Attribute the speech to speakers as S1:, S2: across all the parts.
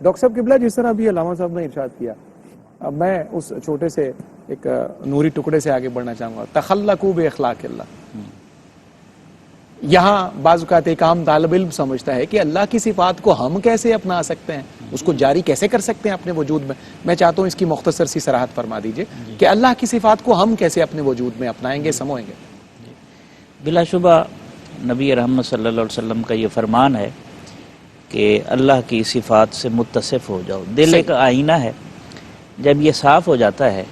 S1: Doctor صاحب قبلہ، جس طرح ابھی علامہ صاحب نے ارشاد کیا، اب میں اس چھوٹے سے ایک نوری ٹکڑے سے آگے بڑھنا چاہوں گا. تخلقوا باخلاق اللہ. یہاں بعض اوقات ایک عام طالب علم سمجھتا ہے کہ اللہ کی صفات کو ہم کیسے اپنا سکتے ہیں، اس کو جاری کیسے کر سکتے ہیں اپنے وجود میں. میں چاہتا ہوں اس کی مختصر سی صراحت فرما دیجئے کہ اللہ کی صفات کو ہم کیسے اپنے وجود میں اپنائیں گے، سموئیں گے.
S2: بلا شبہ نبی رحمت صلی اللہ علیہ وسلم کا یہ فرمان ہے کہ اللہ کی صفات سے متصف ہو جاؤ. دل ایک آئینہ ہے، جب یہ صاف ہو جاتا ہے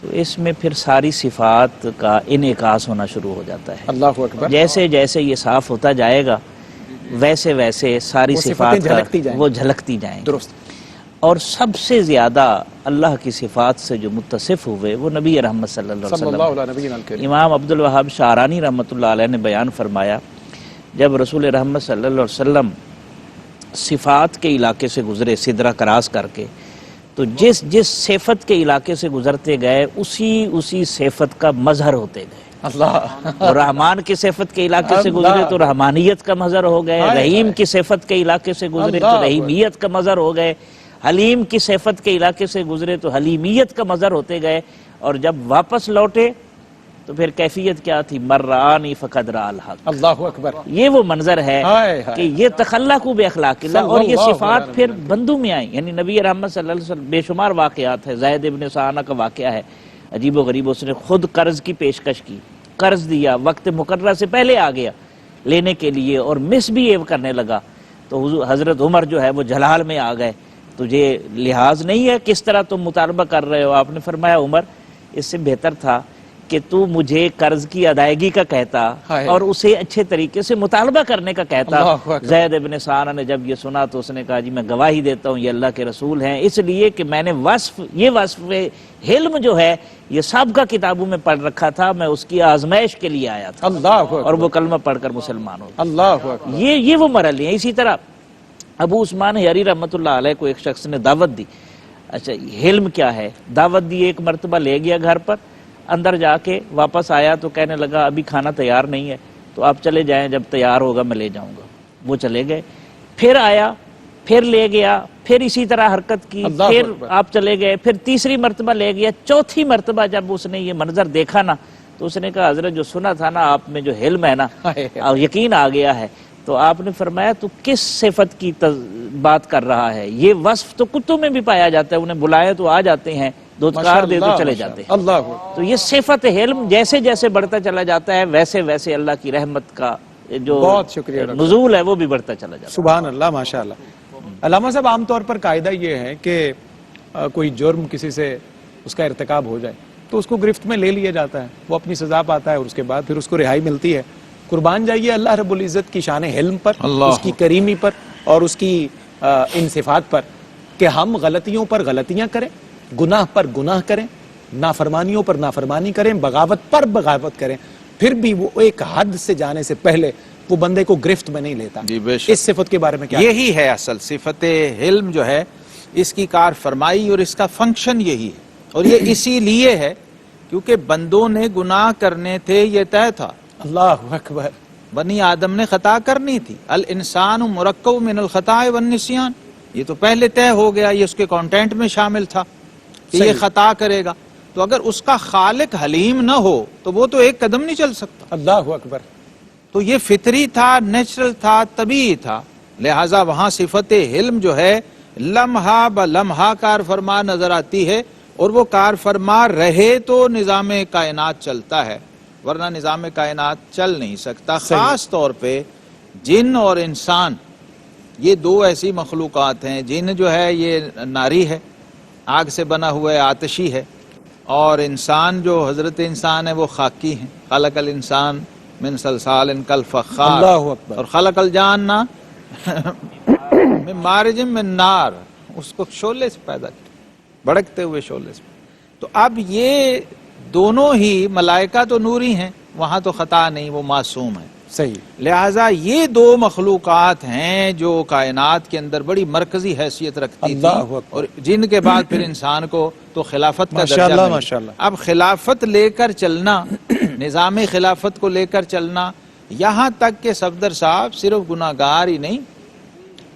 S2: تو اس میں پھر ساری صفات کا انعکاس ہونا شروع ہو جاتا ہے.
S1: اللہ اکبر.
S2: جیسے جیسے یہ صاف ہوتا جائے گا ویسے ویسے ساری صفات وہ جھلکتی جائیں.
S1: درست.
S2: اور سب سے زیادہ اللہ کی صفات سے جو متصف ہوئے وہ نبی رحمت صلی اللہ علیہ وسلم. امام عبد الوہاب شعرانی رحمۃ اللہ علیہ نے بیان فرمایا، جب رسول رحمت صلی اللہ علیہ وسلم صفات کے علاقے سے گزرے سدرہ کراس کر کے، تو جس جس صفت کے علاقے سے گزرتے گئے اسی صفت کا مظہر ہوتے گئے.
S1: اللہ.
S2: اور رحمان کی صفت کے علاقے سے گزرے تو رحمانیت کا مظہر ہو گئے، رحیم کی صفت کے علاقے سے گزرے تو رحیمیت کا مظہر ہو گئے، حلیم کی صفت کے علاقے سے گزرے تو حلیمیت کا مظہر ہوتے گئے. اور جب واپس لوٹے تو پھر کیفیت کیا تھی؟ مرانی فقد را الحق.
S1: اللہ اکبر.
S2: یہ وہ منظر ہے کہ یہ تخلقوا باخلاق اللہ، اور یہ صفات پھر بندوں میں آئیں. یعنی نبی رحمت صلی اللہ علیہ وسلم بے شمار واقعات ہیں. زید ابن سعانہ کا واقعہ ہے عجیب و غریب. اس نے خود قرض کی پیشکش کی، قرض دیا، وقت مقررہ سے پہلے آ گیا لینے کے لیے اور مس بیہیو کرنے لگا. تو حضرت عمر جو ہے وہ جلال میں آ گئے، تجھے لحاظ نہیں ہے کس طرح تم مطالبہ کر رہے ہو؟ آپ نے فرمایا عمر اس سے بہتر تھا کہ تو مجھے قرض کی ادائیگی کا کہتا اور اسے اچھے طریقے سے مطالبہ کرنے کا کہتا. زید ابن سعانہ نے جب یہ سنا تو اس نے کہا جی میں گواہی دیتا ہوں یہ اللہ کے رسول ہیں، اس لیے کہ میں نے یہ وصف حلم جو ہے یہ سابقہ کتابوں میں پڑھ رکھا تھا، میں اس کی آزمائش کے لیے آیا تھا. اور وہ کلمہ پڑھ کر مسلمان ہو.
S1: اللہ.
S2: یہ وہ مرحلے ہیں. اسی طرح ابو عثمان حیری رحمۃ اللہ علیہ کو ایک شخص نے دعوت دی. اچھا حلم کیا ہے؟ دعوت دی، ایک مرتبہ لے گیا گھر پر، اندر جا کے واپس آیا تو کہنے لگا ابھی کھانا تیار نہیں ہے تو آپ چلے جائیں، جب تیار ہوگا میں لے جاؤں گا. وہ چلے گئے، پھر آیا، پھر لے گیا، پھر اسی طرح حرکت کی، پھر آپ چلے گئے، پھر تیسری مرتبہ لے گیا. چوتھی مرتبہ جب اس نے یہ منظر دیکھا نا تو اس نے کہا حضرت جو سنا تھا نا آپ میں جو حلم ہے نا یقین آ گیا ہے. تو آپ نے فرمایا تو کس صفت کی بات کر رہا ہے؟ یہ وصف تو کتوں میں بھی پایا جاتا ہے، انہیں بلائے تو آ جاتے ہیں، دودکار دے تو چلے جاتے ہیں. تو یہ صفت حلم جیسے جیسے بڑھتا چلا جاتا ہے ویسے ویسے اللہ کی رحمت کا جو نزول ہے وہ بھی بڑھتا چلا جاتا ہے.
S1: سبحان اللہ، ماشاءاللہ. علامہ صاحب عام طور پر قاعدہ یہ ہے کہ کوئی جرم کسی سے اس کا ارتکاب ہو جائے تو اس کو گرفت میں لے لیا جاتا ہے، وہ اپنی سزا پاتا ہے اور اس کے بعد پھر اس کو رہائی ملتی ہے. قربان جائیے اللہ رب العزت کی شان حلم پر، اس کی کریمی پر اور اس کی ان صفات پر کہ ہم غلطیوں پر غلطیاں کریں، گناہ پر گناہ کریں، نافرمانیوں پر نافرمانی کریں، بغاوت پر بغاوت کریں، پھر بھی وہ ایک حد سے جانے سے پہلے وہ بندے کو گرفت میں نہیں لیتا. اس صفت کے بارے میں کیا؟
S3: یہی ہے اصل صفت حلم جو ہے، اس کی کار فرمائی اور اس کا فنکشن یہی ہے. اور یہ اسی لیے ہے کیونکہ بندوں نے گناہ کرنے تھے، یہ طے تھا.
S1: اللہ اکبر.
S3: بنی آدم نے خطا کرنی تھی. الانسان مرکب من الخطاء والنسیان، یہ تو پہلے طے ہو گیا، یہ اس کے کانٹینٹ میں شامل تھا کہ یہ خطا کرے گا. تو اگر اس کا خالق حلیم نہ ہو تو وہ تو ایک قدم نہیں چل سکتا.
S1: اللہ اکبر.
S3: تو یہ فطری تھا، نیچرل تھا، طبیعی تھا. لہٰذا وہاں صفت حلم جو ہے لمحہ بلمحہ کار فرما نظر آتی ہے، اور وہ کار فرما رہے تو نظام کائنات چلتا ہے، ورنہ نظام کائنات چل نہیں سکتا. خاص طور پہ جن اور انسان، یہ دو ایسی مخلوقات ہیں. جن جو ہے یہ ناری ہے، آگ سے بنا ہوا ہے، آتشی ہے، اور انسان جو حضرت انسان ہے وہ خاکی ہیں. خلق الانسان من صلصال کالفخار، اور خلق الجان من مارج من نار، اس کو شعلے سے پیدا کیا، بھڑکتے ہوئے شعلے سے. تو اب یہ دونوں ہی ملائکہ تو نوری ہیں، وہاں تو خطا نہیں، وہ معصوم ہیں.
S1: صحیح.
S3: لہٰذا یہ دو مخلوقات ہیں جو کائنات کے اندر بڑی مرکزی حیثیت رکھتی تھی، اور جن کے بعد پھر انسان کو تو خلافت کا درجہ ملا. اب خلافت لے کر چلنا، نظام خلافت کو لے کر چلنا، یہاں تک کہ صفدر صاحب صرف گناہگار ہی نہیں،